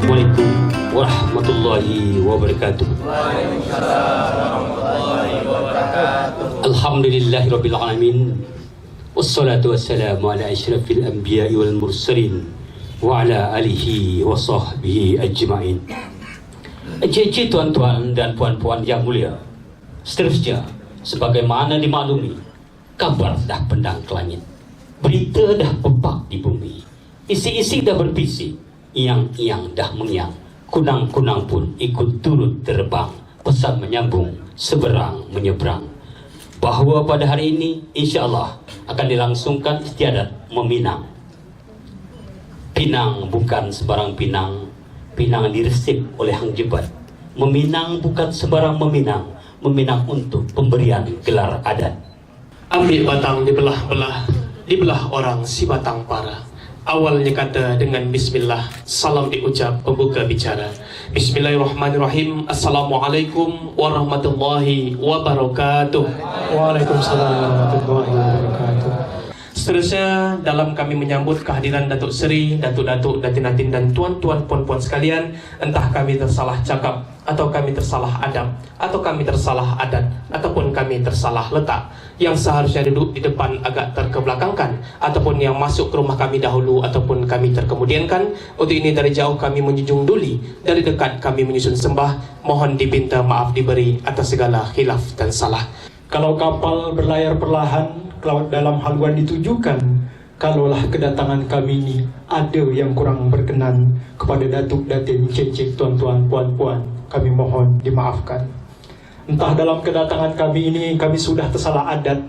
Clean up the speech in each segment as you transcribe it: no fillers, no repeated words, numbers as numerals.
Assalamualaikum warahmatullahi wabarakatuh. Alhamdulillahirabbil alamin. Wassalatu wassalamu ala asyrafil anbiya'i wal mursalin wa ala alihi wa sahbihi ajma'in. Encik-encik, tuan-tuan dan puan-puan yang mulia, seterusnya sebagaimana dimaklumi, kabar dah pendang ke langit, berita dah pepak di bumi, isi-isi dah berbisik, iang-iang dah mengiang, kunang-kunang pun ikut turut terbang, pesan menyambung, seberang menyeberang, bahawa pada hari ini insya-Allah akan dilangsungkan istiadat meminang. Pinang bukan sebarang pinang, pinang diresip oleh Hang Jebat. Meminang bukan sebarang meminang, meminang untuk pemberian gelar adat. Ambil batang dibelah-belah, dibelah orang si batang parah. Awalnya kata dengan bismillah, salam diucap pembuka bicara. Bismillahirrahmanirrahim. Assalamualaikum warahmatullahi wabarakatuh. Waalaikumsalam warahmatullahi wabarakatuh. Seterusnya dalam kami menyambut kehadiran Datuk Seri, Datuk-Datuk, Datin-Datin dan tuan-tuan puan-puan sekalian, entah kami tersalah cakap, atau kami tersalah adab, atau kami tersalah adat, ataupun kami tersalah letak, yang seharusnya duduk di depan agak terkebelakangkan, ataupun yang masuk ke rumah kami dahulu, ataupun kami terkemudiankan. Untuk ini dari jauh kami menjunjung duli, dari dekat kami menyusun sembah. Mohon dipinta maaf diberi atas segala khilaf dan salah. Kalau kapal berlayar perlahan ke laut dalam haluan ditujukan, kalaulah kedatangan kami ini ada yang kurang berkenan kepada datuk, datin, encik, tuan-tuan, puan-puan, kami mohon dimaafkan. Entah dalam kedatangan kami ini kami sudah tersalah adat,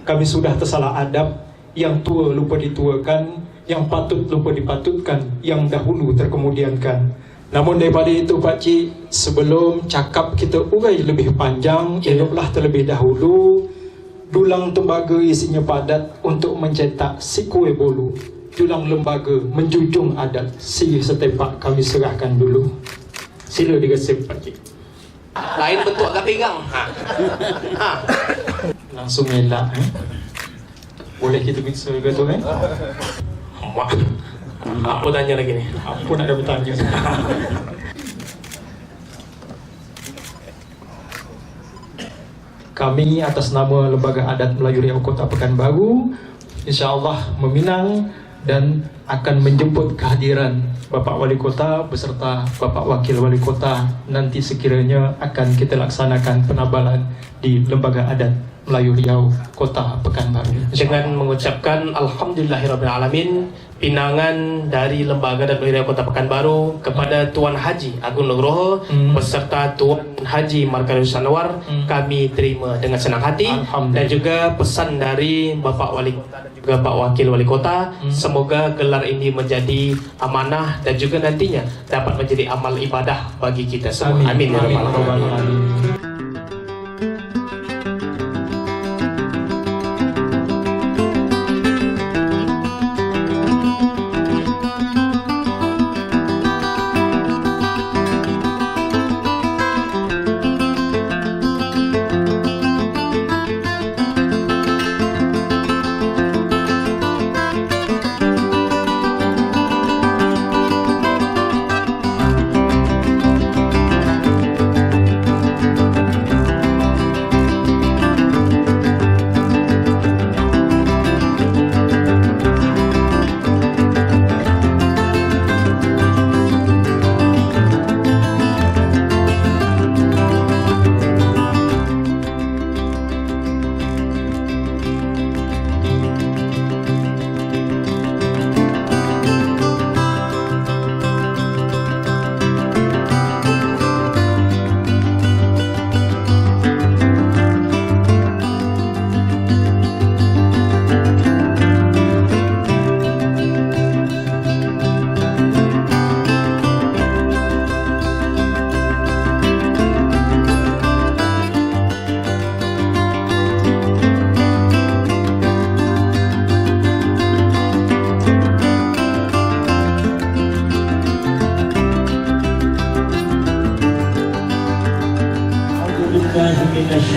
kami sudah tersalah adab, yang tua lupa dituakan, yang patut lupa dipatutkan, yang dahulu terkemudiankan. Namun daripada itu Pakcik, sebelum cakap kita urai lebih panjang, eloklah terlebih dahulu dulang tembaga isinya padat untuk mencetak si kuih bolu. Dulang lembaga menjunjung adat, si setepak kami serahkan dulu. Sila diresip Pakcik. Lain bentuk agak pegang. Langsung elak Boleh kita mixer ke tu Mak, apa tanya lagi ni? Apa nak ada bertanya. Kami atas nama Lembaga Adat Melayu Riau Kota Pekanbaru, insya-Allah meminang dan akan menjemput kehadiran Bapak Wali Kota beserta Bapak Wakil Wali Kota nanti sekiranya akan kita laksanakan penabalan di Lembaga Adat Melayu Riau Kota Pekanbaru. Dengan mengucapkan Alhamdulillahirrahmanirrahim, pinangan dari Lembaga Adat Melayu Riau Kota Pekanbaru kepada Tuan Haji Agung Nugroho beserta Tuan Haji Markarus Anwar kami terima dengan senang hati, dan juga pesan dari Bapak Wali Kota dan juga Pak Wakil Wali Kota, semoga gelar ini menjadi amanah dan juga nantinya dapat menjadi amal ibadah bagi kita semua. Amin ya rabbal alamin.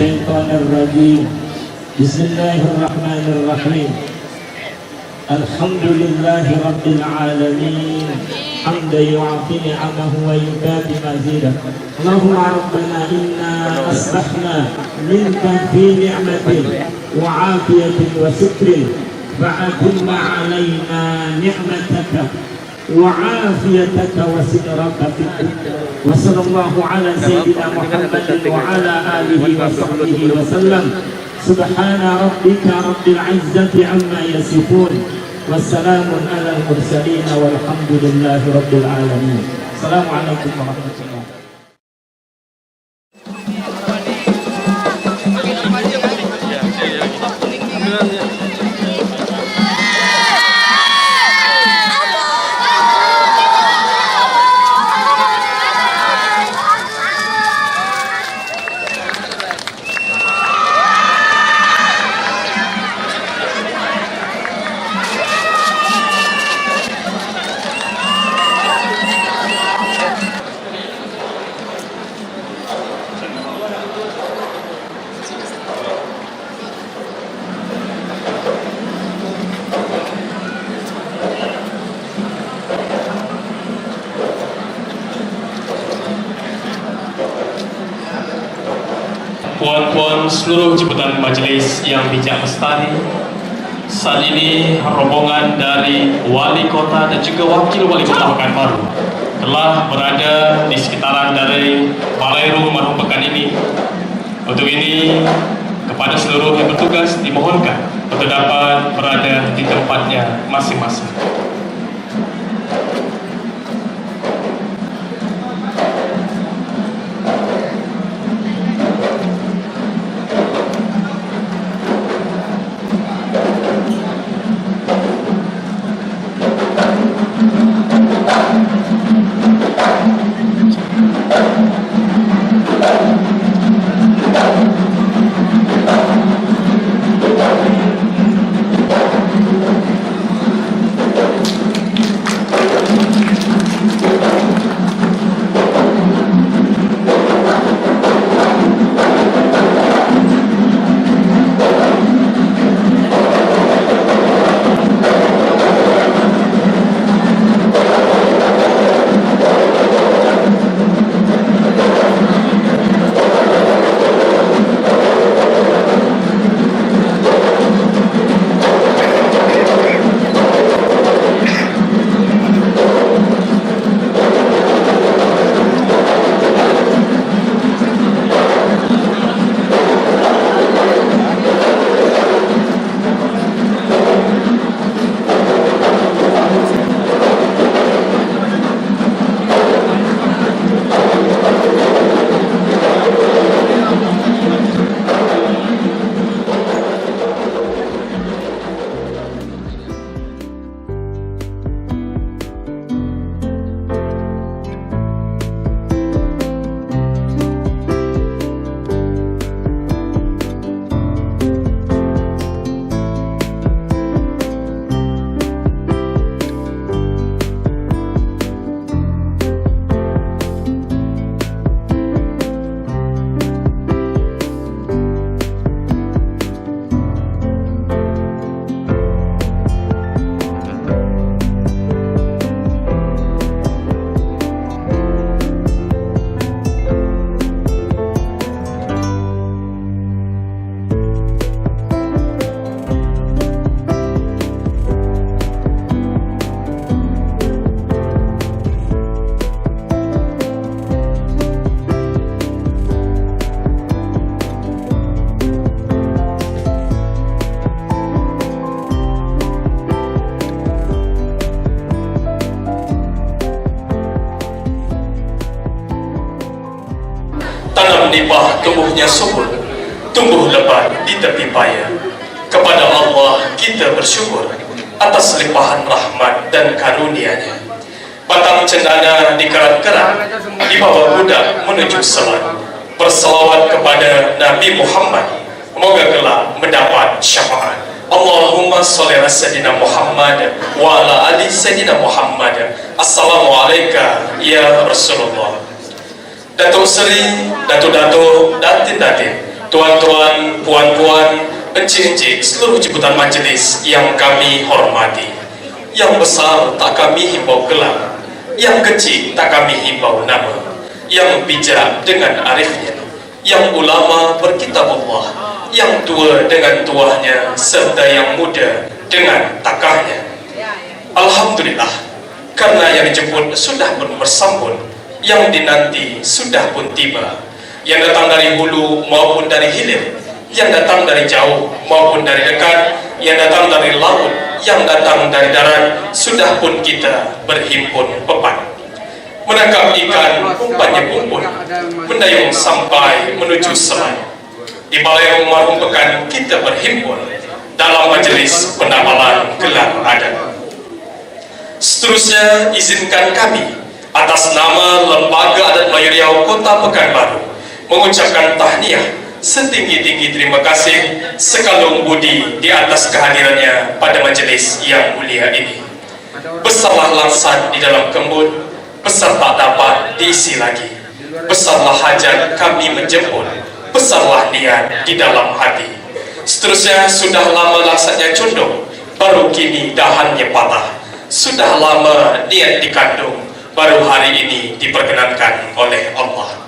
الشيطان الرجيم. بسم الله الرحمن الرحيم. الحمد لله رب العالمين حمدا يعطي نعمه ويكافئ مزيدا. اللهم ربنا إنا أصبحنا منك في نعمة وعافية وستر فأتم علينا نعمتك وعافيتك وسترك في الدنيا. وصلى الله على سيدنا محمد وعلى آله وصحبه وسلم. سبحان ربك رب العزة عما يصفون والسلام على المرسلين والحمد لله رب العالمين. السلام عليكم ورحمة الله. Puan-puan seluruh jemputan majelis yang bijak lestari, saat ini rombongan dari wali kota dan juga wakil wali kota Pekanbaru telah berada di sekitaran dari Balai Rumah Pekan ini. Untuk ini, kepada seluruh yang bertugas dimohonkan untuk dapat berada di tempatnya masing-masing. menimpa tumbuhnya subur, tumbuh lebat di tepi paya. Kepada Allah kita bersyukur atas limpahan rahmat dan karunia-Nya. Batang cendana dikerat-kerat, dibawa budak menuju salat, berselawat kepada Nabi Muhammad, moga kelak mendapat syafaat. Allahumma sholli ala sayyidina Muhammad wa ala ali sayyidina Muhammad. Assalamualaikum ya Rasulullah. Datuk Seri, Datuk-datuk, datin-datin, tuan-tuan, puan-puan, encik-encik, seluruh jemputan majelis yang kami hormati. Yang besar tak kami himbau gelar, yang kecil tak kami himbau nama, yang bijak dengan arifnya, yang ulama berkitabullah, yang tua dengan tuahnya, serta yang muda dengan takahnya. Alhamdulillah, karena yang dijemput sudah pun bersambut, yang dinanti sudah pun tiba. Yang datang dari hulu maupun dari hilir, yang datang dari jauh maupun dari dekat, yang datang dari laut, yang datang dari darat, sudah pun kita berhimpun beban. Menangkap ikan, umpannya kumpul, mendayung sampai menuju selai. Di balai rumah rumpekan kita berhimpun dalam majelis penamalan gelar adat. Seterusnya izinkan kami atas nama Lembaga Adat Melayu Riau Kota Pekanbaru mengucapkan tahniah setinggi-tinggi terima kasih sekalung budi di atas kehadirannya pada majelis yang mulia ini. Besarlah langsan di dalam kembun, besar tak dapat diisi lagi. Besarlah hajat kami menjemput, besarlah niat di dalam hati. Seterusnya sudah lama langsatnya condong, baru kini dahannya patah. Sudah lama niat dikandung, baru hari ini diperkenankan oleh Allah.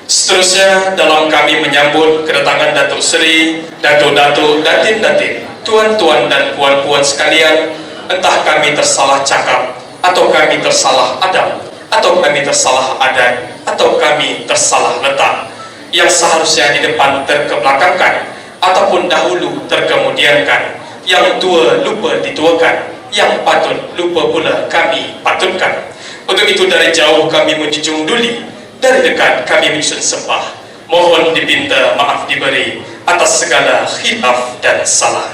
Seterusnya dalam kami menyambut kedatangan Datuk Seri, Datuk-Datuk, Datin-Datin, Tuan-Tuan dan Puan-Puan sekalian, entah kami tersalah cakap, atau kami tersalah adab, atau kami tersalah adat, atau kami tersalah letak, yang seharusnya di depan terkebelakangkan, ataupun dahulu terkemudiankan, yang tua lupa dituakan, yang patut lupa pula kami patutkan. Untuk itu dari jauh kami menjunjung duli, dari dekat kami menyusun sembah. Mohon dipinta maaf diberi atas segala khilaf dan salah.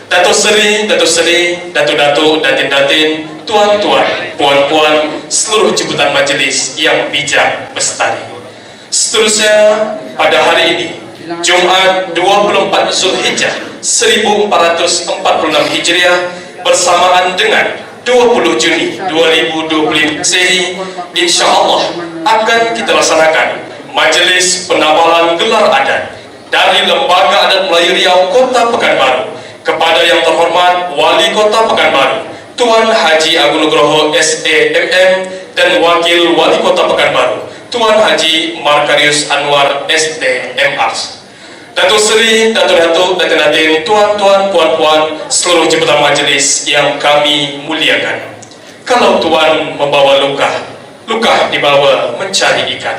Datuk Seri, Datuk-Datuk, Datin-Datin, Tuan-Tuan, Puan-Puan, seluruh jemputan majelis yang bijak bestari. Seterusnya pada hari ini, Jumat 24 Zulhijjah 1446 Hijriah, bersamaan dengan 20 Juni 2020 Masehi, insya-Allah akan kita laksanakan Majelis Penabalan Gelar Adat dari Lembaga Adat Melayu Riau Kota Pekanbaru kepada yang terhormat Wali Kota Pekanbaru Tuan Haji Agung Nugroho SEMM dan Wakil Wali Kota Pekanbaru Tuan Haji Markarius Anwar STMR. Datuk Seri, Datuk-Datuk, Datin-Datin, Tuan-Tuan, Puan-Puan, seluruh jemputan majelis yang kami muliakan. Kalau Tuan membawa luka, luka dibawa mencari ikan,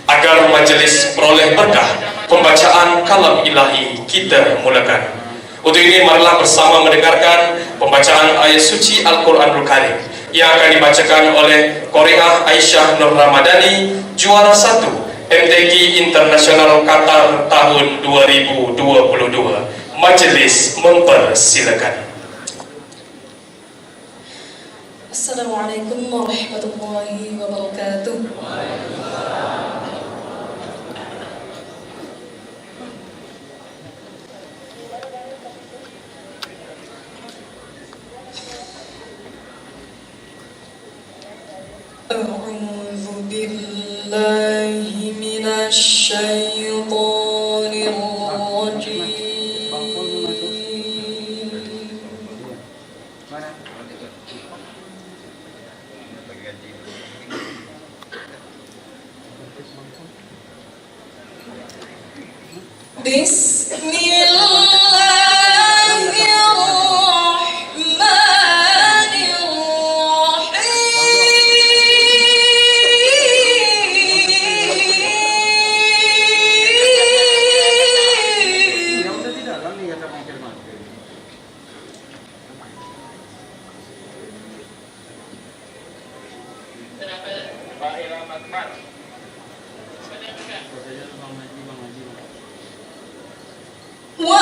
agar majelis peroleh berkah pembacaan kalam ilahi kita mulakan. Untuk ini marilah bersama mendengarkan pembacaan ayat suci Al-Quranul Karim yang akan dibacakan oleh Qori'ah Aisyah Nur Ramadhani, juara 1 MTQ Internasional Qatar tahun 2022. Majelis mempersilakan. Assalamualaikum warahmatullahi wabarakatuh. A'udzu billahi minasy syaithanir rajim. Wa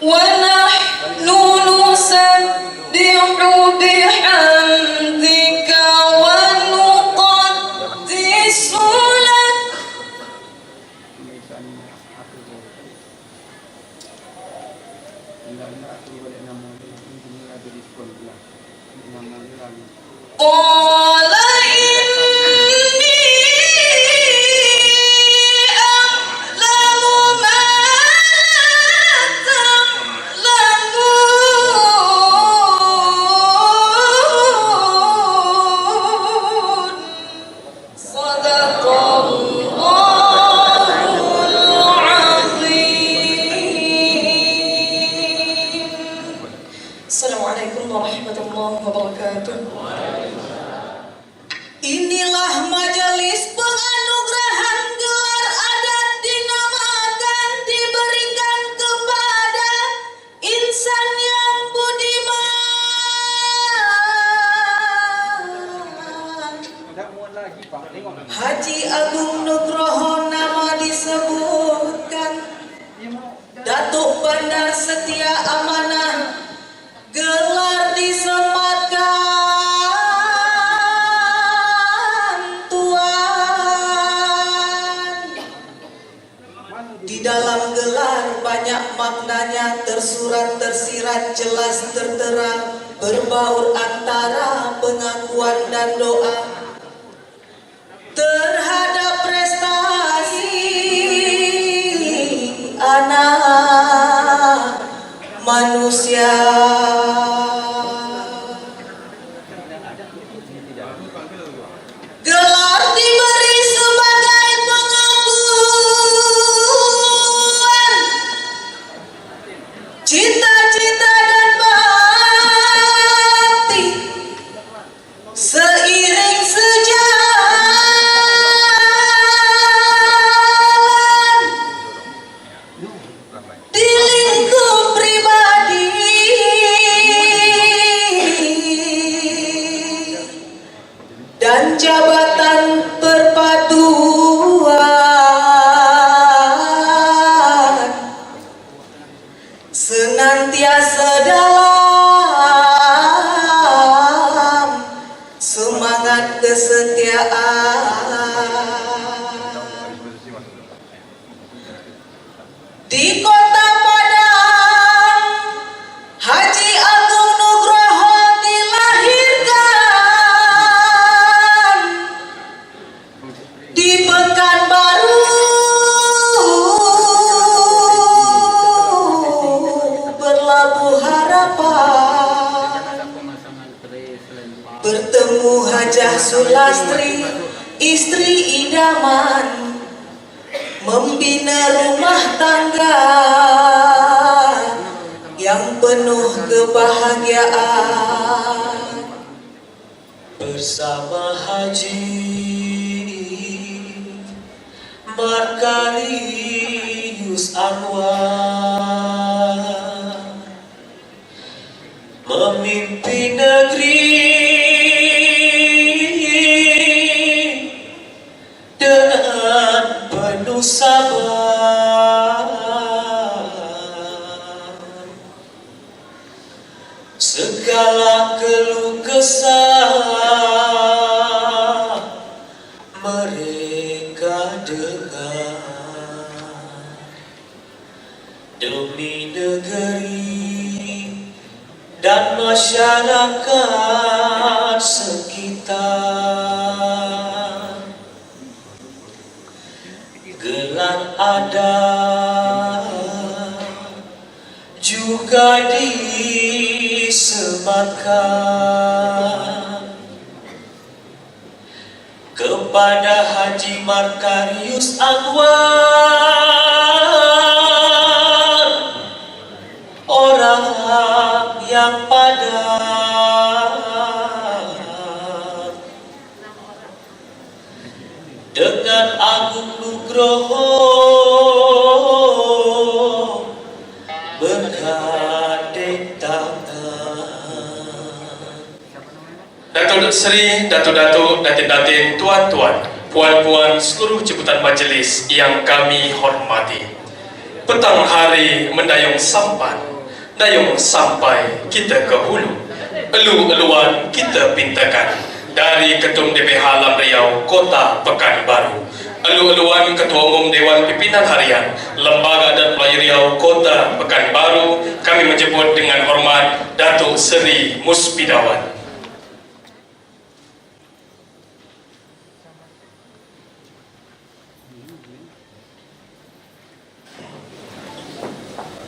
ونحن نسبح بحمدك ونقدس لك قال إني أعلم ما لا تعلمون صدق الله العظيم. Assalamualaikum warahmatullahi wabarakatuh. Inilah majelis penganugerahan gelar adat dinamakan diberikan kepada insan yang budiman. Haji Agung Nugroho nama disebutkan, Datuk Bandar Setia Amanah, gelar disematkan di dalam gelar banyak maknanya tersurat tersirat jelas tertera berbaur antara pengakuan dan doa terhadap prestasi anak manusia. Gelar diberi sebagai pengakuan cita-cita dan bakti seiring sejalan di lingkup pribadi dan jabatan perpaduan senantiasa dalam semangat kesetiaan. Di Kota Padang, Haji Agung Nugroho dilahirkan. Di Pekanbaru berlabuh harapan, bertemu Hajah Sulastri, istri idaman, membina rumah tangga yang penuh kebahagiaan. Bersama Haji Markarius Anwar memimpin negeri dengan penuh sabar, segala keluh kesah mereka dengar demi negeri dan masyarakat sekitar. Gelar adat juga disematkan kepada Haji Markarius Anwar, orang yang padat dengan agung nugroho bergandeng tangan. Datuk Seri, Datuk-datuk, Datin-datin, Tuan-tuan, Puan-puan, seluruh jemputan majelis yang kami hormati. Petang hari mendayung sampan, dayung sampai kita ke hulu. Elu-eluan kita pintakan dari Ketum DPH Alam Riau Kota Pekanbaru. Elu-eluan Ketua Umum Dewan Pimpinan Harian Lembaga dan Melayu Riau Kota Pekanbaru, kami menjemput dengan hormat Datuk Seri Muspidawan.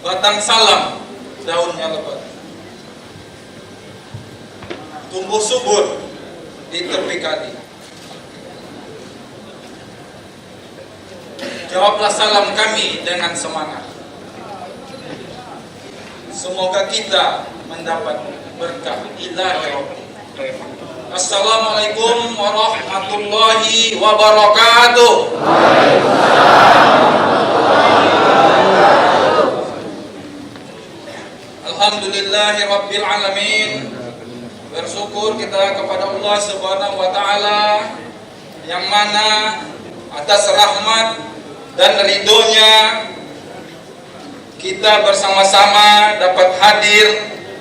Batang salam, daunnya lebat, tumbuh subur di tepi kali. Jawablah salam kami dengan semangat. Semoga kita mendapat berkah ilahi. Assalamualaikum warahmatullahi wabarakatuh. Alhamdulillahi Rabbil Alamin. Bersyukur kita kepada Allah Subhanahu wa Ta'ala, yang mana atas rahmat dan ridhonya kita bersama-sama dapat hadir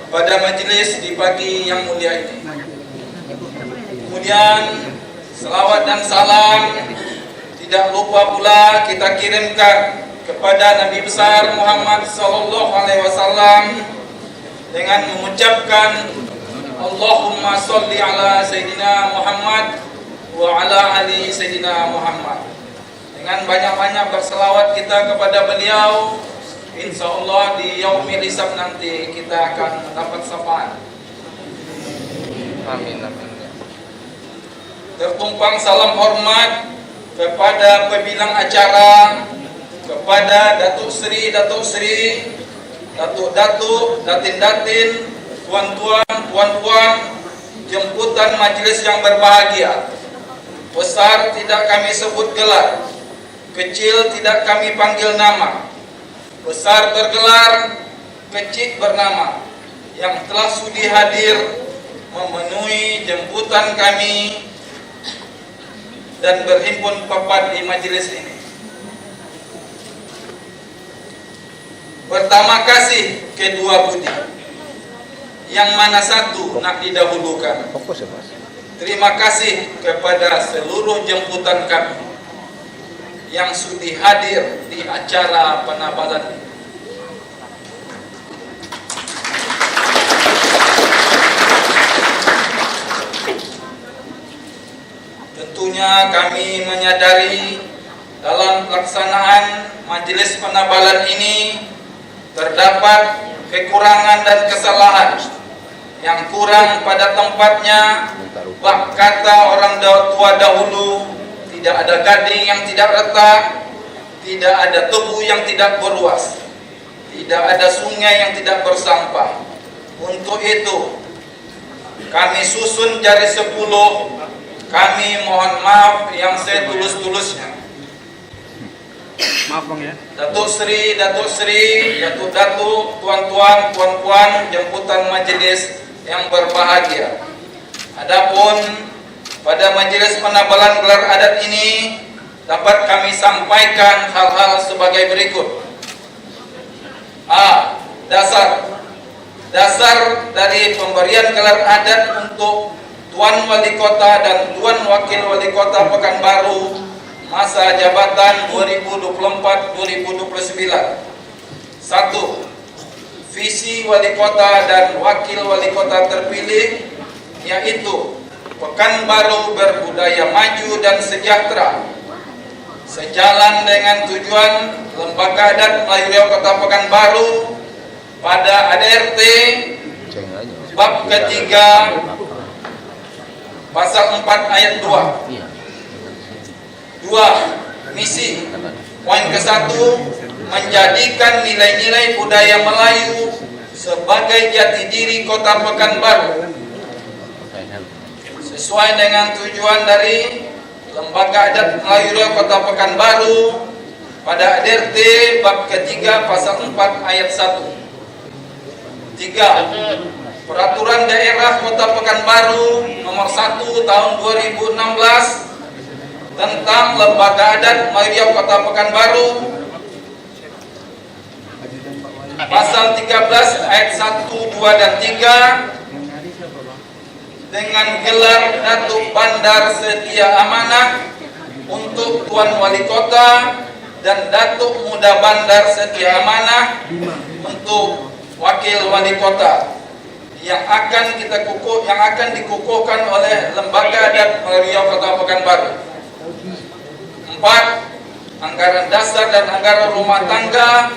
pada majelis di pagi yang mulia ini. Kemudian selawat dan salam tidak lupa pula kita kirimkan kepada Nabi besar Muhammad sallallahu alaihi wasallam dengan mengucapkan Allahumma sholli ala Sayyidina Muhammad wa ala ali Sayyidina Muhammad. Dengan banyak-banyak berselawat kita kepada beliau, insya Allah di yaumil hisab nanti kita akan mendapat syafaat. Amin, amin. Tertumpang salam hormat kepada pembilang acara, kepada Datuk Seri, Datuk-datuk, Datin-datin, Tuan-tuan, Puan-puan, jemputan majelis yang berbahagia. Besar tidak kami sebut gelar, kecil tidak kami panggil nama. Besar bergelar, kecil bernama, yang telah sudi hadir memenuhi jemputan kami dan berhimpun papat di majelis ini. Pertama kasih, kedua budi. Yang mana satu nak didahulukan? Terima kasih kepada seluruh jemputan kami yang sudi hadir di acara penabalan ini. Tentunya kami menyadari dalam pelaksanaan majelis penabalan ini terdapat kekurangan dan kesalahan yang kurang pada tempatnya. Bak kata orang tua dahulu, tidak ada gading yang tidak retak, tidak ada tebu yang tidak berluas, tidak ada sungai yang tidak bersampah. Untuk itu kami susun jari 10. Kami mohon maaf yang setulus-tulusnya. Maaf Bang ya. Datuk Seri, Datuk-datuk, Tuan-tuan, Puan-puan, jemputan majelis yang berbahagia. Adapun pada majelis penabalan gelar adat ini dapat kami sampaikan hal-hal sebagai berikut. A. Dasar dari pemberian gelar adat untuk Tuan Wali Kota dan Tuan Wakil Wali Kota Pekanbaru masa jabatan 2024-2029. 1. Visi Wali Kota dan Wakil Wali Kota terpilih, yaitu Pekanbaru berbudaya maju dan sejahtera, sejalan dengan tujuan Lembaga Adat Melayu Riau Kota Pekanbaru pada ADRT bab ketiga pasal 4 ayat 2. 2. Misi. Poin ke-1, menjadikan nilai-nilai budaya Melayu sebagai jati diri Kota Pekanbaru sesuai dengan tujuan dari Lembaga Adat Melayu Riau Kota Pekanbaru pada ADRT bab ketiga pasal 4 ayat 1. 3. Peraturan Daerah Kota Pekanbaru nomor 1 tahun 2016 tentang Lembaga Adat Melayu Riau Kota Pekanbaru pasal 13 ayat 1, 2 dan 3 dengan gelar Datuk Bandar Setia Amanah untuk Tuan Wali Kota dan Datuk Muda Bandar Setia Amanah untuk Wakil Wali Kota yang akan dikukuhkan oleh Lembaga Adat Melayu Riau Kota Pekanbaru. 4. Anggaran dasar dan anggaran rumah tangga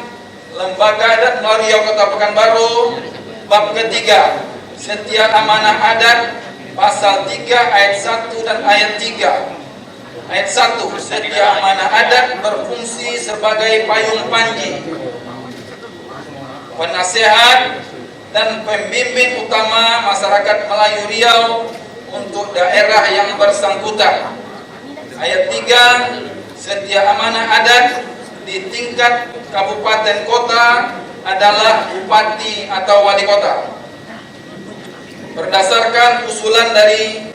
Lembaga Adat Melayu Riau Kota Pekanbaru bab ketiga Setia Amanah Adat pasal 3 ayat 1 dan ayat 3. Ayat 1, Setia Amanah Adat berfungsi sebagai payung panji, penasehat dan pembimbing utama masyarakat Melayu Riau untuk daerah yang bersangkutan. Ayat 3, Setia Amanah Adat di tingkat kabupaten kota adalah bupati atau wali kota. Berdasarkan usulan dari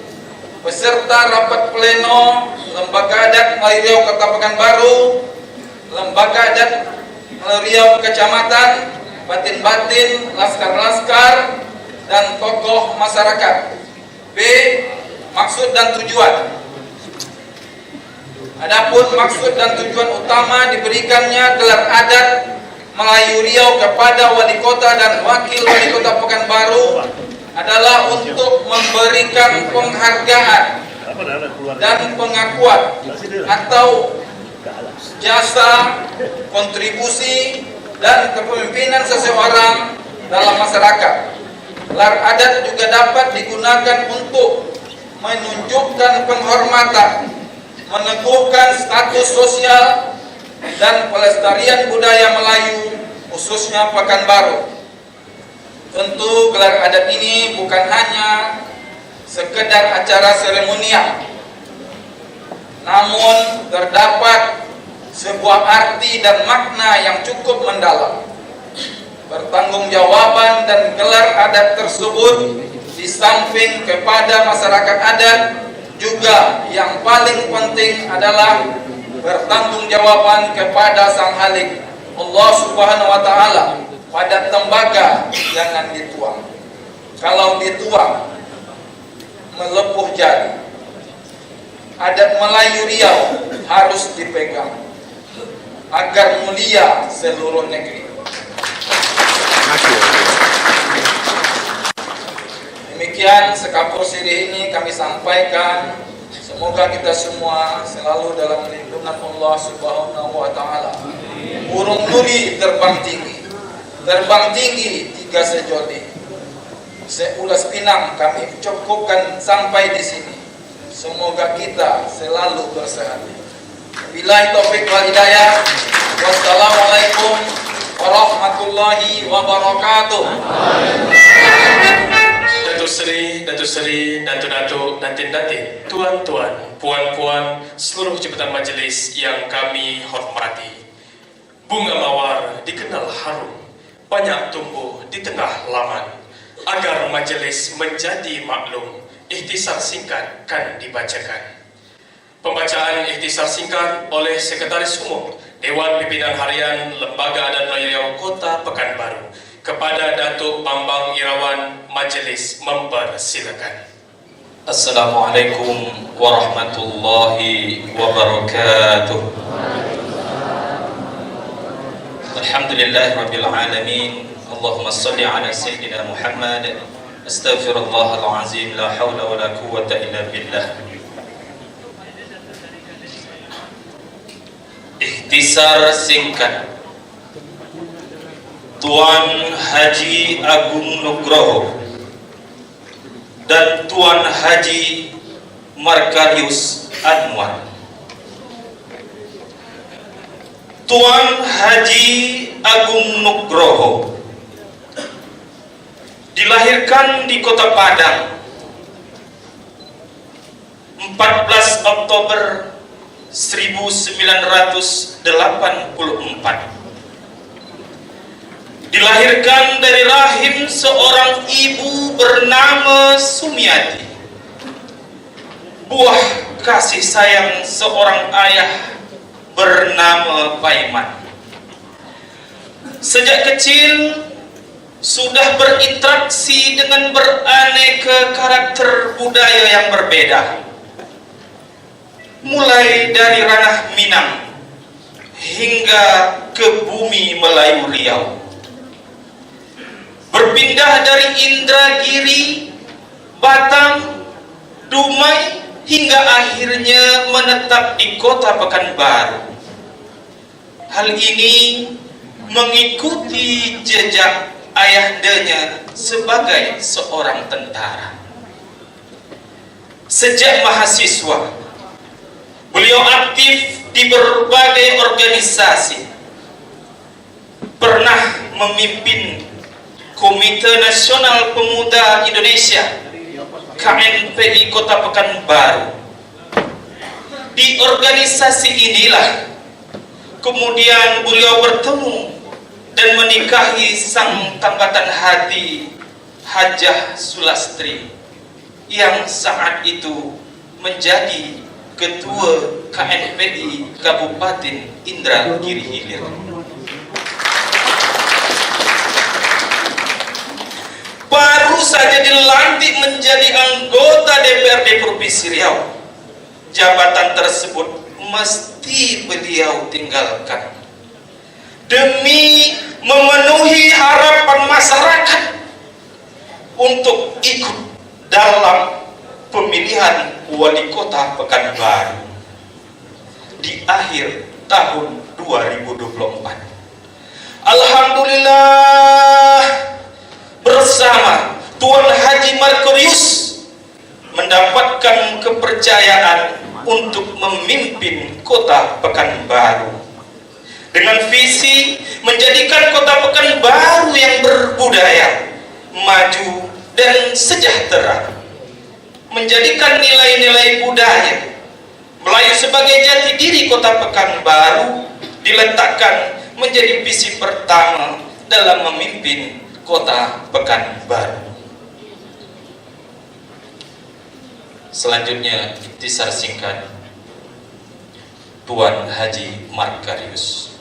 peserta rapat pleno Lembaga Adat Melayu Riau Kota Pekanbaru, Lembaga Adat Melayu Riau Kecamatan, batin-batin, laskar-laskar, dan tokoh masyarakat. B. Maksud dan tujuan. Adapun maksud dan tujuan utama diberikannya gelar adat Melayu Riau kepada wali kota dan wakil wali kota Pekanbaru adalah untuk memberikan penghargaan dan pengakuan atau jasa, kontribusi, dan kepemimpinan seseorang dalam masyarakat. Gelar adat juga dapat digunakan untuk menunjukkan penghormatan, meneguhkan status sosial, dan pelestarian budaya Melayu, khususnya Pekanbaru. Tentu gelar adat ini bukan hanya sekedar acara seremonial, namun terdapat sebuah arti dan makna yang cukup mendalam. Pertanggungjawaban dan gelar adat tersebut di samping kepada masyarakat adat, juga yang paling penting adalah pertanggungjawaban kepada Sang Khalik Allah Subhanahu wa Ta'ala. Pada tembaga jangan dituang, kalau dituang melepuh jari. Adat Melayu Riau harus dipegang agar mulia seluruh negeri. Demikian sekapur sirih ini kami sampaikan. Semoga kita semua selalu dalam lindungan Allah Subhanahu wa Ta'ala. Burung nuri terbang tinggi 3 sejoli. Seulas Pinang kami cukupkan sampai di sini. Semoga kita selalu bersehat. Billahi taufik wal hidayah. Wassalamualaikum warahmatullahi wabarakatuh. Datuk Seri, Datuk-datuk, Datin-datin, tuan-tuan, puan-puan, seluruh jabatan majelis yang kami hormati. Bunga mawar dikenal harum, banyak tumbuh di tengah laman. Agar majelis menjadi maklum, ikhtisar singkat kan dibacakan. Pembacaan ikhtisar singkat oleh Sekretaris Umum Dewan Pimpinan Harian Lembaga Adat Melayu Riau Kota Pekanbaru kepada Datuk Bambang Irawan. Majelis mempersilakan. Assalamualaikum warahmatullahi wabarakatuh. Alhamdulillahirabbil alamin. Allahumma shalli ala sayyidina Muhammad. Astaghfirullahal azim, la haula wala quwwata illa billah. Ikhtisar singkat. Tuan Haji Agung Nugroho dan Tuan Haji Markarius Anwar Tuan Haji Agung Nugroho dilahirkan di Kota Padang 14 Oktober 1984. Dilahirkan dari rahim seorang ibu bernama Sumiati, buah kasih sayang seorang ayah bernama Paiman. Sejak kecil sudah berinteraksi dengan beraneka karakter budaya yang berbeda, mulai dari ranah Minang hingga ke bumi Melayu Riau. Berpindah dari Indragiri, Batam, Dumai, hingga akhirnya menetap di Kota Pekanbaru. Hal ini mengikuti jejak ayahandanya sebagai seorang tentara. Sejak mahasiswa, beliau aktif di berbagai organisasi. Pernah memimpin Komite Nasional Pemuda Indonesia KNPI Kota Pekanbaru. Di organisasi inilah kemudian beliau bertemu dan menikahi sang tambatan hati Hajah Sulastri yang saat itu menjadi Ketua KNPI Kabupaten Indragiri Hilir. Baru saja dilantik menjadi anggota DPRD Provinsi Riau, jabatan tersebut mesti beliau tinggalkan demi memenuhi harapan masyarakat untuk ikut dalam pemilihan wali kota Pekanbaru di akhir tahun 2024. Alhamdulillah, bersama Tuan Haji Markarius mendapatkan kepercayaan untuk memimpin Kota Pekanbaru dengan visi menjadikan Kota Pekanbaru yang berbudaya, maju dan sejahtera, menjadikan nilai-nilai budaya Melayu sebagai jati diri Kota Pekanbaru diletakkan menjadi visi pertama dalam memimpin Kota Pekanbaru. Selanjutnya ikhtisar singkat Tuan Haji Markarius.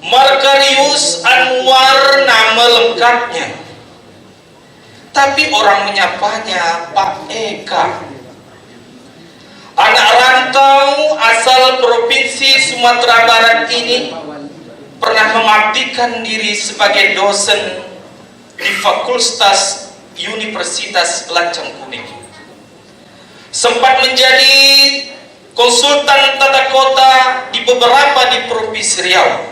Markarius Anwar nama lengkapnya, tapi orang menyapanya Pak Eka. Anak rantau asal Provinsi Sumatera Barat ini pernah mengabdikan diri sebagai dosen di Fakultas Universitas Lancang Kuning. Sempat menjadi konsultan tata kota di beberapa di Provinsi Riau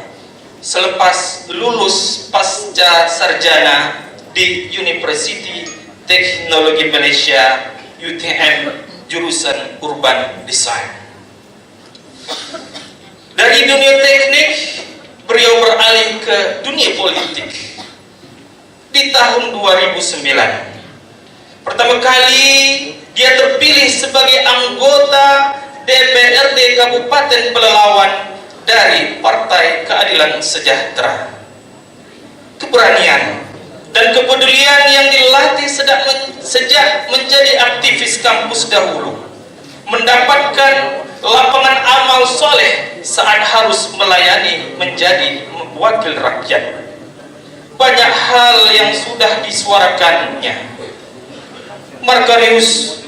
selepas lulus pasca sarjana di University Teknologi Malaysia UTM jurusan Urban Design. Dari dunia teknik beliau beralih ke dunia politik di tahun 2009. Pertama kali dia terpilih sebagai anggota DPRD Kabupaten Pelalawan dari Partai Keadilan Sejahtera. Keberanian dan kepedulian yang dilatih sejak menjadi aktivis kampus dahulu mendapatkan lapangan amal soleh saat harus melayani menjadi wakil rakyat. Banyak hal yang sudah disuarakannya. Markarius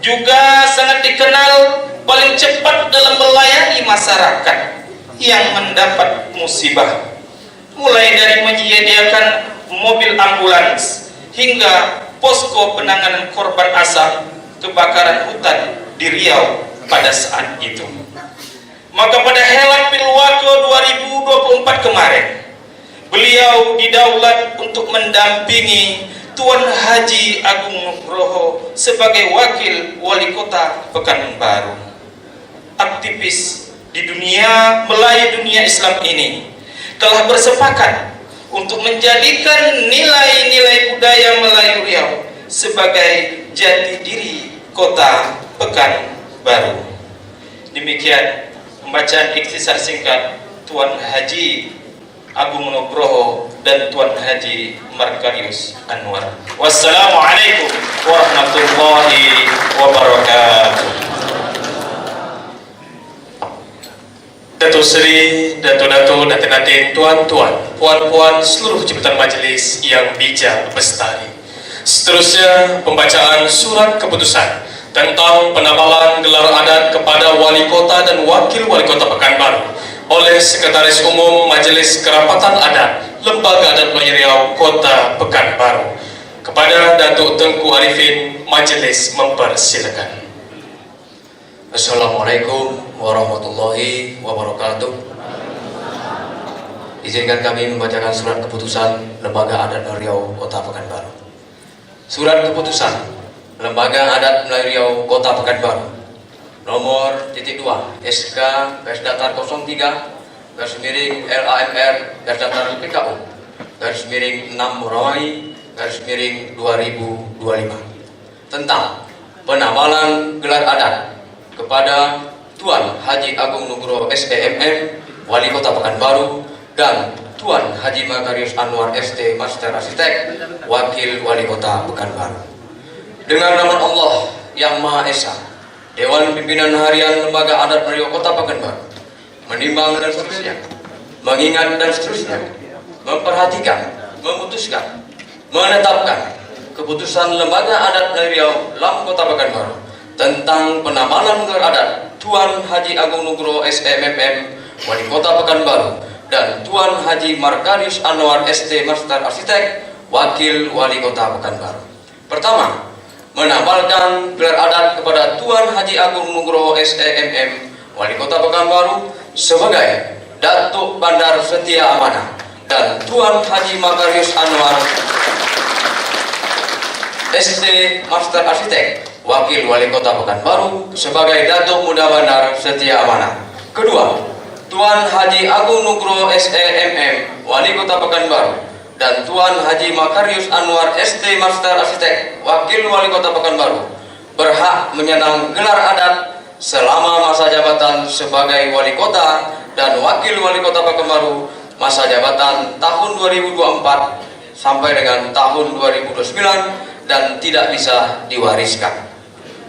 juga sangat dikenal paling cepat dalam melayani masyarakat yang mendapat musibah, mulai dari menyediakan mobil ambulans hingga posko penanganan korban asap kebakaran hutan di Riau pada saat itu. Maka pada Helat Pilwako 2024 kemarin, beliau didaulat untuk mendampingi Tuan Haji Agung Nugroho sebagai wakil wali kota Pekanbaru. aktivis di dunia Melayu, dunia Islam ini telah bersepakat untuk menjadikan nilai-nilai budaya Melayu Riau sebagai jati diri kota Pekanbaru. Demikian pembacaan ikhtisar singkat Tuan Haji Agung Nugroho dan Tuan Haji Markarius Anwar. Wassalamualaikum warahmatullahi wabarakatuh. Datuk Seri, Datuk-Datuk, Datin-Datin, Tuan-Tuan, Puan-Puan, seluruh jabatan majelis yang bijak bestari. Seterusnya, pembacaan surat keputusan tentang penambalan gelar adat kepada Wali Kota dan Wakil Wali Kota Pekanbaru oleh Sekretaris Umum Majelis Kerapatan Adat Lembaga Adat Melayu Riau Kota Pekanbaru. Kepada Datuk Tengku Arifin, majelis mempersilakan. Assalamualaikum warahmatullahi wabarakatuh. Izinkan kami membacakan surat keputusan Lembaga Adat Melayu Riau Kota Pekanbaru. Surat keputusan Lembaga Adat Melayu Riau Kota Pekanbaru nomor .2 SK /Datar 03 /LAMR /Datar PKU /6 Murai /2025 tentang penambalan gelar adat kepada Tuan Haji Agung Nugroho SEMM Wali Kota Pekanbaru dan Tuan Haji Makarius Anwar ST Master Arsitek Wakil Wali Kota Pekanbaru. Dengan nama Allah yang Maha Esa, Dewan Pimpinan Harian Lembaga Adat Melayu Kota Pekanbaru menimbang dan seterusnya, mengingat dan seterusnya, memperhatikan, memutuskan, menetapkan keputusan Lembaga Adat Melayu Riau Lam Kota Pekanbaru tentang penambalan gelar adat Tuan Haji Agung Nugroho SEMM Wali Kota Pekanbaru dan Tuan Haji Markarius Anwar ST Master Arsitek Wakil Wali Kota Pekanbaru. Pertama, menambalkan gelar adat kepada Tuan Haji Agung Nugroho SEMM Wali Kota Pekanbaru sebagai Datuk Bandar Setia Amanah dan Tuan Haji Makarius Anwar ST Master Arsitek Wakil Wali Kota Pekanbaru sebagai Datuk Muda Bandar Setia Amanah. Kedua, Tuan Haji Agung Nugroho SEMM Wali Kota Pekanbaru dan Tuan Haji Makarius Anwar ST Master Arsitek Wakil Wali Kota Pekanbaru berhak menyandang gelar adat selama masa jabatan sebagai Wali Kota dan Wakil Wali Kota Pekanbaru masa jabatan tahun 2024 sampai dengan tahun 2029 dan tidak bisa diwariskan.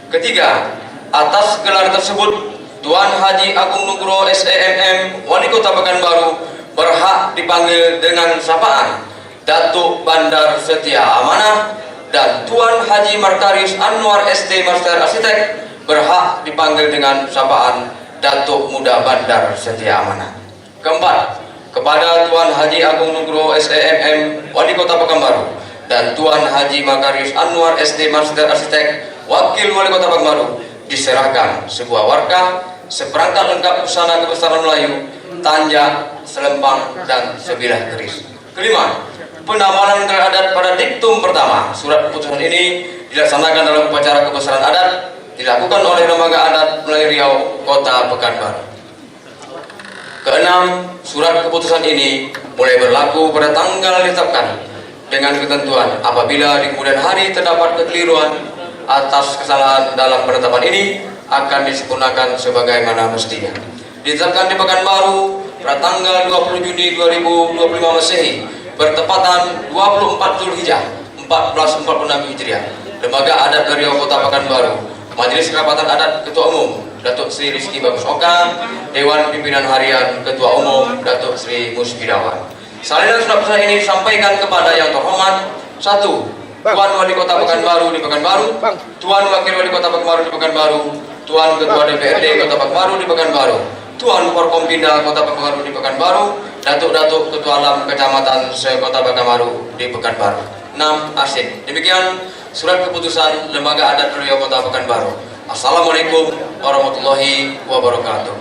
Ketiga, atas gelar tersebut Tuan Haji Agung Nugroho SEMM Wali Kota Pekanbaru berhak dipanggil dengan sapaan Datuk Bandar Setia Amanah dan Tuan Haji Markarius Anwar ST Master Arsitek berhak dipanggil dengan sapaan Datuk Muda Bandar Setia Amanah. Keempat, kepada Tuan Haji Agung Nugroho SEMM Wali Kota Pekanbaru dan Tuan Haji Makarius Anwar ST Master Arsitek Wakil Wali Kota Pekanbaru diserahkan sebuah warkah, seperangkat lengkap busana kebesaran Melayu, tanjak, selempang, dan sebilah keris. Kelima, penambalan gelar adat pada diktum pertama. Surat keputusan ini dilaksanakan dalam upacara kebesaran adat dilakukan oleh Lembaga Adat Melayu Riau Kota Pekanbaru. Keenam, surat keputusan ini mulai berlaku pada tanggal ditetapkan dengan ketentuan apabila di kemudian hari terdapat kekeliruan atas kesalahan dalam penetapan ini akan disempurnakan sebagaimana mestinya. Ditetapkan di Pekanbaru pada tanggal 20 Juni 2025 Masehi bertepatan 24 Zulhijjah 1446 Hijriah. Lembaga Adat Riau Kota Pekanbaru, Majelis Kerapatan Adat Ketua Umum Datuk Sri Rizky Bagus Oka, Dewan Pimpinan Harian Ketua Umum Datuk Sri Musbidawan. Salinan surat pesan ini disampaikan kepada yang terhormat: 1. Tuan Wali Kota Pekanbaru di Pekanbaru, Tuan Wakil Wali Kota Pekanbaru di Pekanbaru, Tuan Ketua DPRD Kota Pekanbaru di Pekanbaru, Tuan Forkompinda Kota Pekanbaru di Pekanbaru, Datuk-Datuk Ketua Alam Kecamatan se-Kota Pekanbaru di Pekanbaru. 6. Asin. Demikian surat keputusan Lembaga Adat Riau Kota Pekanbaru. Assalamualaikum warahmatullahi wabarakatuh.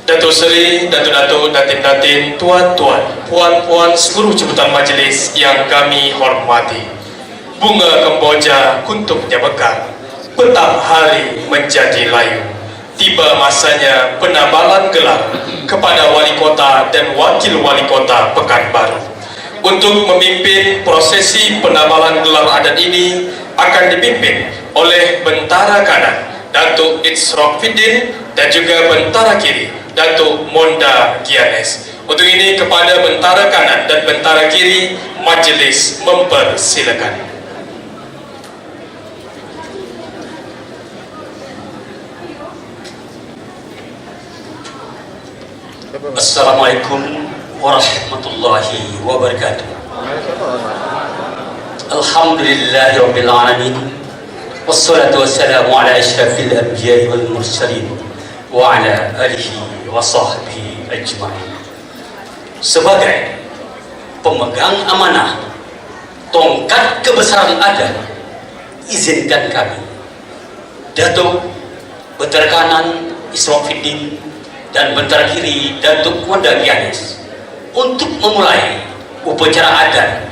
Datuk Seri, Datuk-Datuk, Datin-Datin, Tuan-Tuan, Puan-Puan, seluruh jabatan majelis yang kami hormati. Bunga kemboja kuntum bekal, petang hari menjadi layu. Tiba masanya penabalan gelar kepada wali kota dan wakil wali kota Pekanbaru. Untuk memimpin prosesi penabalan gelar adat ini akan dipimpin oleh bentara kanan Datuk Itsrofiddin dan juga bentara kiri Datuk Monda Gianes. Untuk ini kepada bentara kanan dan bentara kiri majelis mempersilakan. Assalamualaikum warahmatullahi wabarakatuh. Alhamdulillahirabbil alamin. Wassalatu wassalamu ala asyrafil anbiya'i wal mursalin wa ala alihi wa sahbihi ajma'in. Sebagai pemegang amanah tongkat kebesaran adat, izinkan kami Datuk Bentara Kanan Itsrofiddin dan bentara kiri Datuk Monda Gianes untuk memulai upacara adat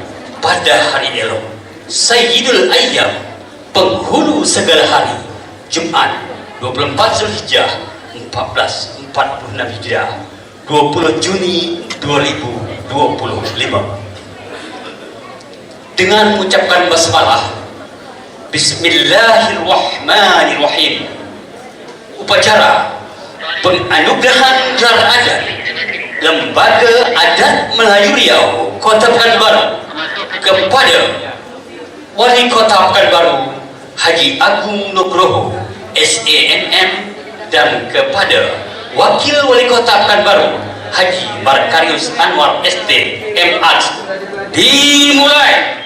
pada hari elok Sayyidul Ayyam, penghulu segala hari, Jumat 24 Zulhijjah 1446 Hijriah, 20 Juni 2025. Dengan mengucapkan basmalah, Bismillahirrahmanirrahim, upacara penganugerahan gelar adat Lembaga Adat Melayu Riau Kota Pekanbaru kepada Wali Kota Pekanbaru Haji Agung Nugroho SAMM dan kepada Wakil Wali Kota Pekanbaru Haji Markarius Anwar ST MH. Dimulai.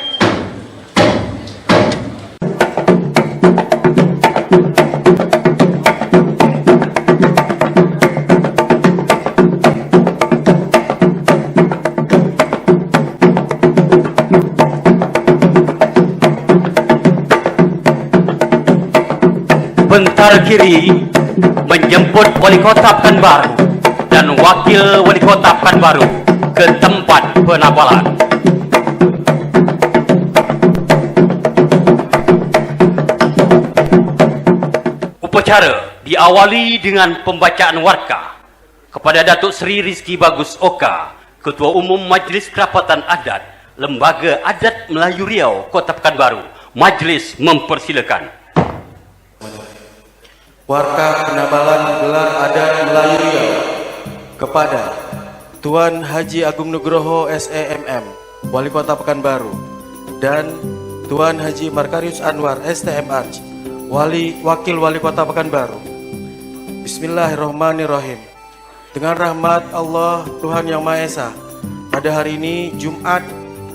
Bentara kiri menjemput Wali Kota Pekanbaru dan Wakil Wali Kota Pekanbaru ke tempat penabalan. Upacara diawali dengan pembacaan warkah kepada Datuk Seri Rizki Bagus Oka, Ketua Umum Majlis Kerapatan Adat Lembaga Adat Melayu Riau Kota Pekanbaru. Majlis mempersilakan. Warkah penabalan gelar adat Melayu Riau kepada Tuan Haji Agung Nugroho SAMM, Wali Kota Pekanbaru, dan Tuan Haji Markarius Anwar STMH, Wakil Wali Kota Pekanbaru. Bismillahirrahmanirrahim. Dengan rahmat Allah Tuhan Yang Maha Esa, pada hari ini Jumat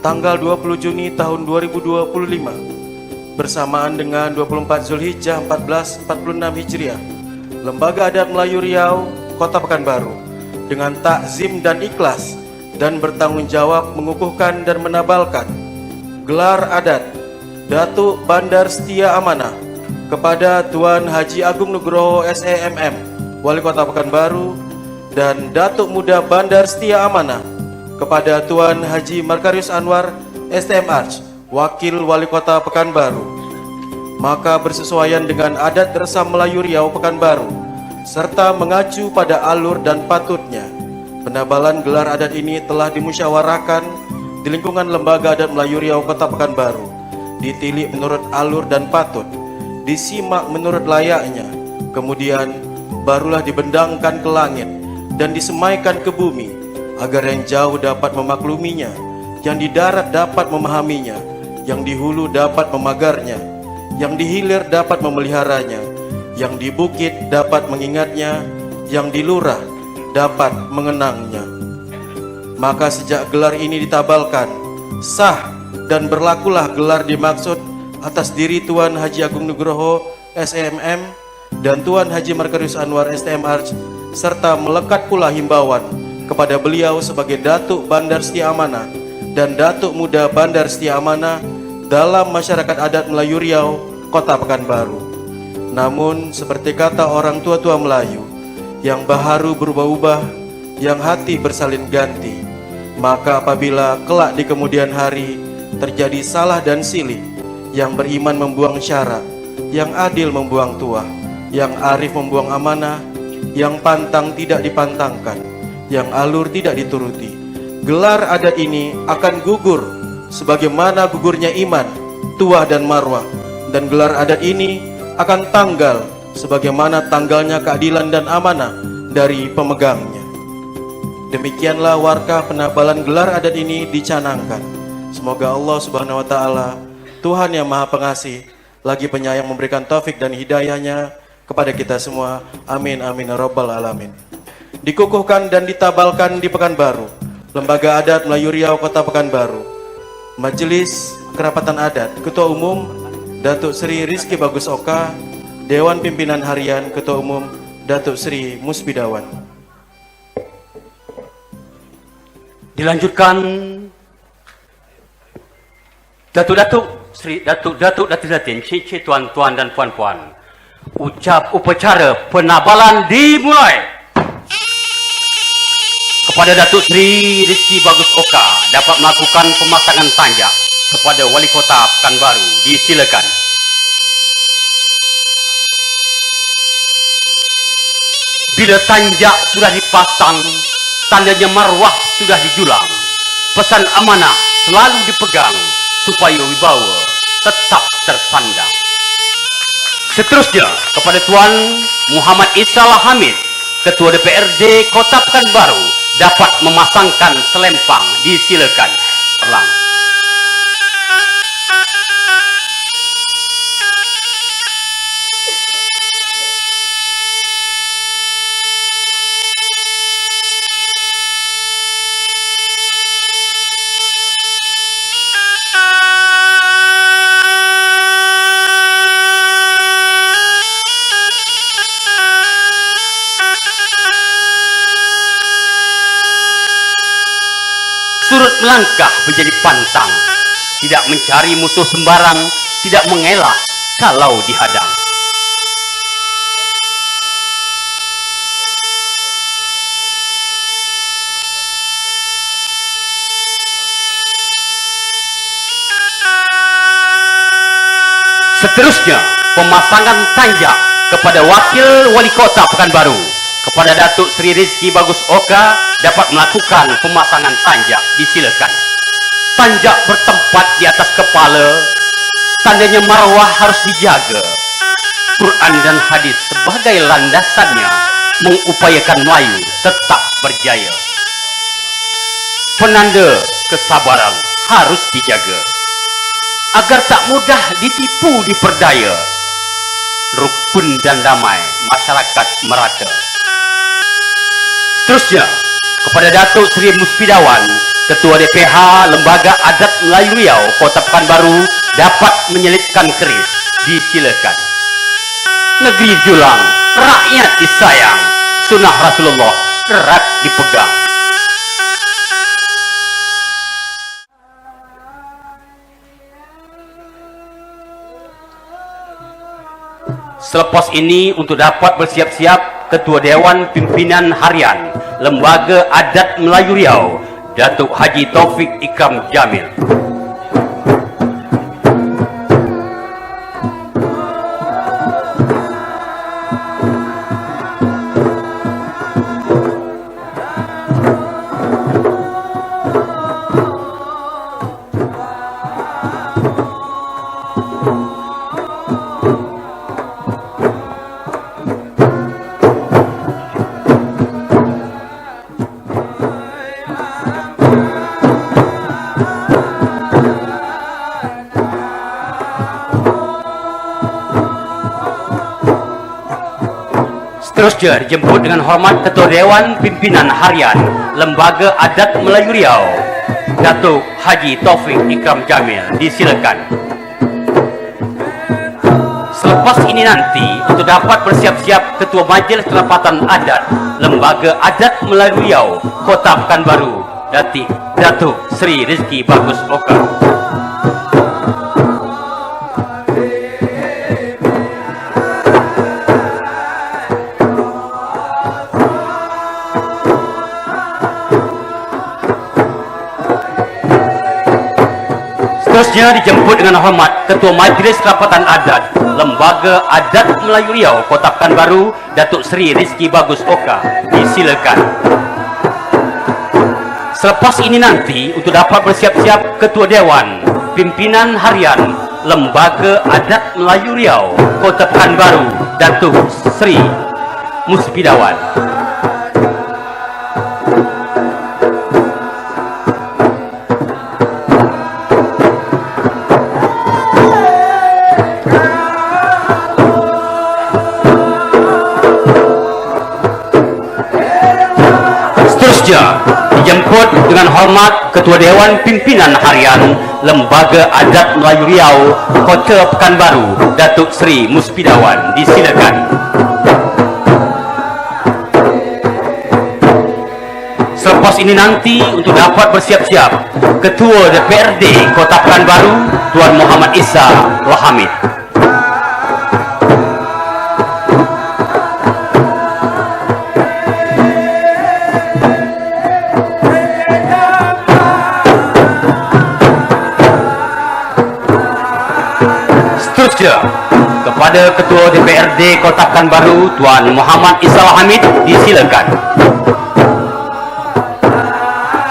tanggal 20 Juni tahun 2025 bersamaan dengan 24 Zulhijjah 1446 Hijriah, Lembaga Adat Melayu Riau Kota Pekanbaru dengan takzim dan ikhlas dan bertanggung jawab mengukuhkan dan menabalkan gelar adat Datuk Bandar Setia Amanah kepada Tuan Haji Agung Nugroho SAMM, Wali Kota Pekanbaru, dan Datuk Muda Bandar Setia Amanah kepada Tuan Haji Markarius Anwar STMH, Wakil Wali Kota Pekanbaru. Maka bersesuaian dengan adat Resam Melayu Riau Pekanbaru serta mengacu pada alur dan patutnya, penabalan gelar adat ini telah dimusyawarahkan di lingkungan Lembaga Adat Melayu Riau Kota Pekanbaru, ditilik menurut alur dan patut, disimak menurut layaknya, kemudian barulah dibendangkan ke langit dan disemaikan ke bumi agar yang jauh dapat memakluminya, yang di darat dapat memahaminya, yang di hulu dapat memagarnya, yang di hilir dapat memeliharanya, yang di bukit dapat mengingatnya, yang di lurah dapat mengenangnya. Maka sejak gelar ini ditabalkan, sah dan berlakulah gelar dimaksud atas diri Tuan Haji Agung Nugroho SAMM dan Tuan Haji Markarius Anwar STMH, serta melekat pula himbauan kepada beliau sebagai Datuk Bandar Setia Amanah dan Datuk Muda Bandar Setia Amanah dalam masyarakat adat Melayu Riau Kota Pekanbaru. Namun seperti kata orang tua-tua Melayu, yang baharu berubah-ubah, yang hati bersalin ganti, maka apabila kelak di kemudian hari terjadi salah dan silih, yang beriman membuang syarat, yang adil membuang tuah, yang arif membuang amanah, yang pantang tidak dipantangkan, yang alur tidak dituruti. Gelar adat ini akan gugur sebagaimana gugurnya iman, tuah dan marwah, dan gelar adat ini akan tanggal sebagaimana tanggalnya keadilan dan amanah dari pemegangnya. Demikianlah warkah penabalan gelar adat ini dicanangkan. Semoga Allah Subhanahu wa Ta'ala, Tuhan yang Maha Pengasih lagi penyayang, memberikan taufik dan hidayahnya kepada kita semua. Amin amin ya rabbal alamin. Dikukuhkan dan ditabalkan di Pekanbaru, Lembaga Adat Melayu Riau Kota Pekanbaru, Majelis Kerapatan Adat, Ketua Umum Datuk Sri Rizky Bagus Oka, Dewan Pimpinan Harian Ketua Umum Datuk Sri Musbidawan. Dilanjutkan Datuk-datuk Sri Datuk-datuk Datin Cici, tuan-tuan dan puan-puan. Ucap upacara penabalan dimulai. Kepada Datuk Sri Rizky Bagus Oka dapat melakukan pemasangan tanjak kepada Wali Kota Pekanbaru. Disilakan. Bila tanjak sudah dipasang, tandanya marwah sudah dijulang. Pesan amanah selalu dipegang supaya wibawa tetap tersandang. Seterusnya kepada Tuan Muhammad Isalah Hamid, Ketua DPRD Kota Pekanbaru, dapat memasangkan selempang. Disilakan. Ulang. Surut melangkah menjadi pantang, tidak mencari musuh sembarang, tidak mengelak kalau dihadang. Seterusnya pemasangan tanjak kepada Wakil Wali Kota Pekanbaru. Kepada Datuk Sri Rizky Bagus Oka dapat melakukan pemasangan tanjak. Disilakan. Tanjak bertempat di atas kepala, tandanya marwah harus dijaga. Quran dan hadis sebagai landasannya mengupayakan Melayu tetap berjaya. Penanda kesabaran harus dijaga agar tak mudah ditipu diperdaya. Rukun dan damai masyarakat merata. Seterusnya kepada Datuk Sri Musbidawan, Ketua DPH Lembaga Adat Melayu Riau Kota Pekanbaru, dapat menyelipkan keris. Disilakan. Negeri julang, rakyat disayang, sunnah Rasulullah erat dipegang. Selepas ini untuk dapat bersiap-siap, Ketua Dewan Pimpinan Harian Lembaga Adat Melayu Riau, Datuk Haji Taufik Ikram Jamil. Seterusnya dijemput dengan hormat Ketua Dewan Pimpinan Harian Lembaga Adat Melayu Riau, Datuk Haji Taufik Ikram Jamil. Disilakan. Selepas ini nanti untuk dapat bersiap-siap Ketua Majlis Kerapatan Adat Lembaga Adat Melayu Riau Kota Pekanbaru, Datuk Sri Rizky Bagus Oka. Seterusnya dijemput dengan hormat Ketua Majlis Kerapatan Adat Lembaga Adat Melayu Riau Kota Pekanbaru, Datuk Seri Rizky Bagus Oka, disilakan. Selepas ini nanti untuk dapat bersiap-siap Ketua Dewan Pimpinan Harian Lembaga Adat Melayu Riau Kota Pekanbaru, Datuk Seri Muspidawan. Dijemput dengan hormat Ketua Dewan Pimpinan Harian Lembaga Adat Melayu Riau Kota Pekanbaru, Datuk Seri Muspidawan, disilakan. Selepas ini nanti untuk dapat bersiap-siap Ketua DPRD Kota Pekanbaru, Tuan Muhammad Isa Al-Hamid. Kepada Ketua DPRD Kota Pekanbaru, Tuan Muhammad Isa Al-Hamid, disilakan.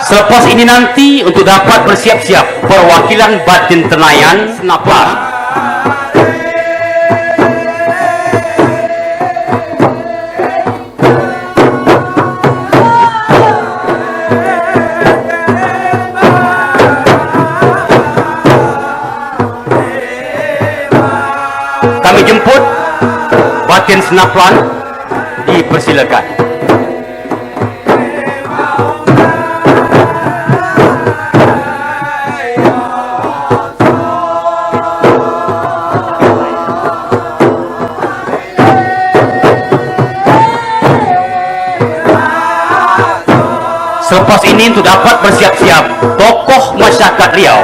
Selepas ini nanti untuk dapat bersiap-siap perwakilan Batin Tenayan Senapan. Kami jemput Batin Senaplan, dipersilakan. Selepas ini untuk dapat bersiap-siap tokoh masyarakat Riau,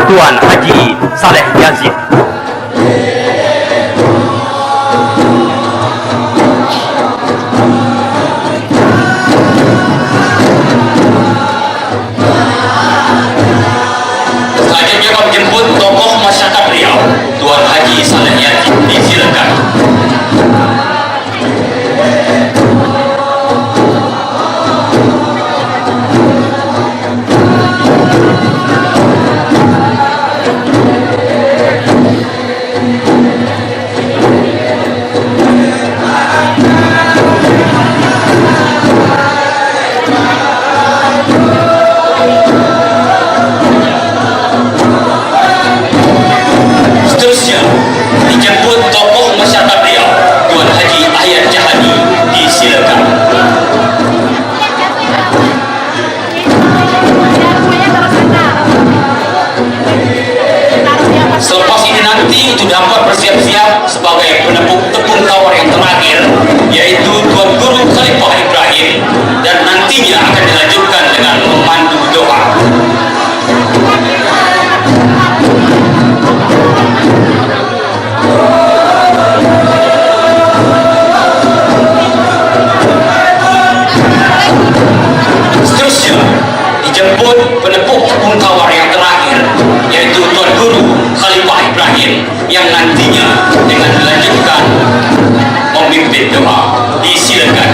Tuan Haji Saleh Yazid. Selanjutnya kami jemput tokoh masyarakat Riau, Tuan Haji Saleh Yazid, disilakan. Seterusnya dijemput tokoh masyarakat Riau, Tuan Haji Ahyan Jahadi, disilakan. Selepas ini nanti itu dapat bersiap-siap sebagai penepuk tepung tawar yang terakhir, yaitu Tuan Guru Khalifah Ibrahim, dan nantinya akan dilanjutkan dengan memandu doa. Seterusnya dijemput penepuk tepung tawar yang terakhir, yaitu Tuan Guru Khalifah Ibrahim, yang nantinya dengan dilanjutkan memimpin doa. Disilakan.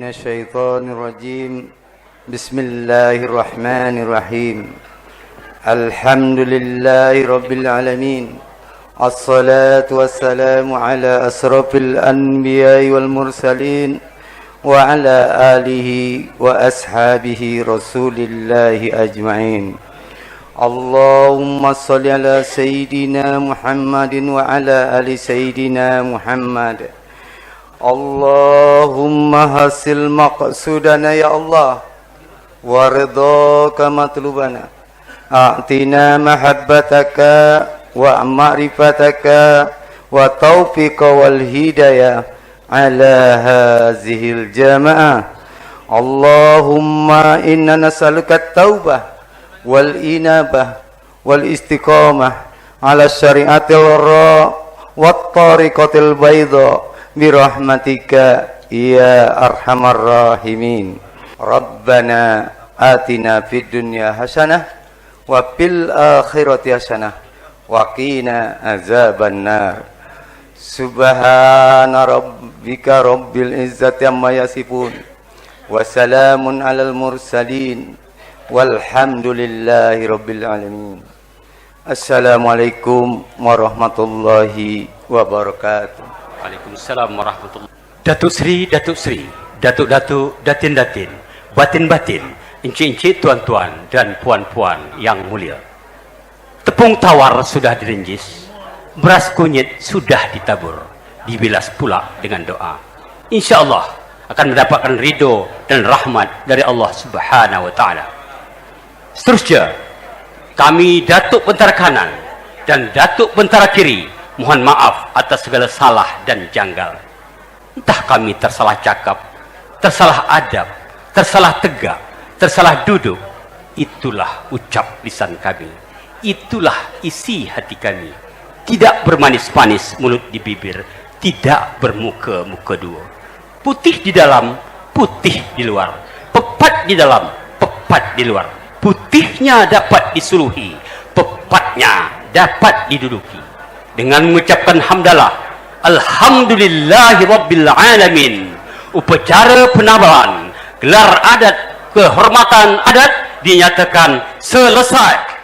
Bismillahirrahmanirrahim. Bismillahirrahmanirrahim. Alhamdulillahi rabbil alamin. Assalatu wassalamu ala asrafil anbiya'i wal mursalin wa ala alihi wa ashabihi rasulillahi ajma'in. Allahumma salli ala sayyidina Muhammadin wa ala ali sayyidina Muhammad. Allahumma hasil maqsudana ya Allah wa ridhaka matlubana. A'tina mahabbataka wa ma'rifataka wa taufiqa wal hidayah ala hazihil jama'ah Allahumma inna nas'aluka at-taubah wal inabah wal istiqamah ala syariatil ra wat tariqatil bayda bi rahmatika ya arhamar rahimin. Rabbana atina fid dunya hasanah wa fil akhirati hasanah wa qina azabannar. Subhana rabbika rabbil izzati amma yasifun wa salamun alal mursalin walhamdulillahi rabbil alamin. Assalamualaikum warahmatullahi wabarakatuh. Waalaikumsalam warahmatullahi wabarakatuh. Datuk Sri, Datuk Sri, Datuk-datuk, Datin-datin, Batin-batin, Encik-encik, tuan-tuan dan puan-puan yang mulia. Tepung tawar sudah dirinjis, beras kunyit sudah ditabur, dibilas pula dengan doa. InsyaAllah akan mendapatkan ridho dan rahmat dari Allah Subhanahu wa Ta'ala. Seterusnya, kami Datuk Bentara Kanan dan Datuk Bentara Kiri mohon maaf atas segala salah dan janggal. Entah kami tersalah cakap, tersalah adab, tersalah tegak, tersalah duduk. Itulah ucap lisan kami, itulah isi hati kami. Tidak bermanis-manis mulut di bibir, tidak bermuka-muka dua. Putih di dalam, putih di luar. Pepat di dalam, pepat di luar. Putihnya dapat disuluhi, pepatnya dapat diduduki. Dengan mengucapkan hamdalah, alhamdulillahi rabbil alamin. Upacara penabalan gelar adat kehormatan adat dinyatakan selesai.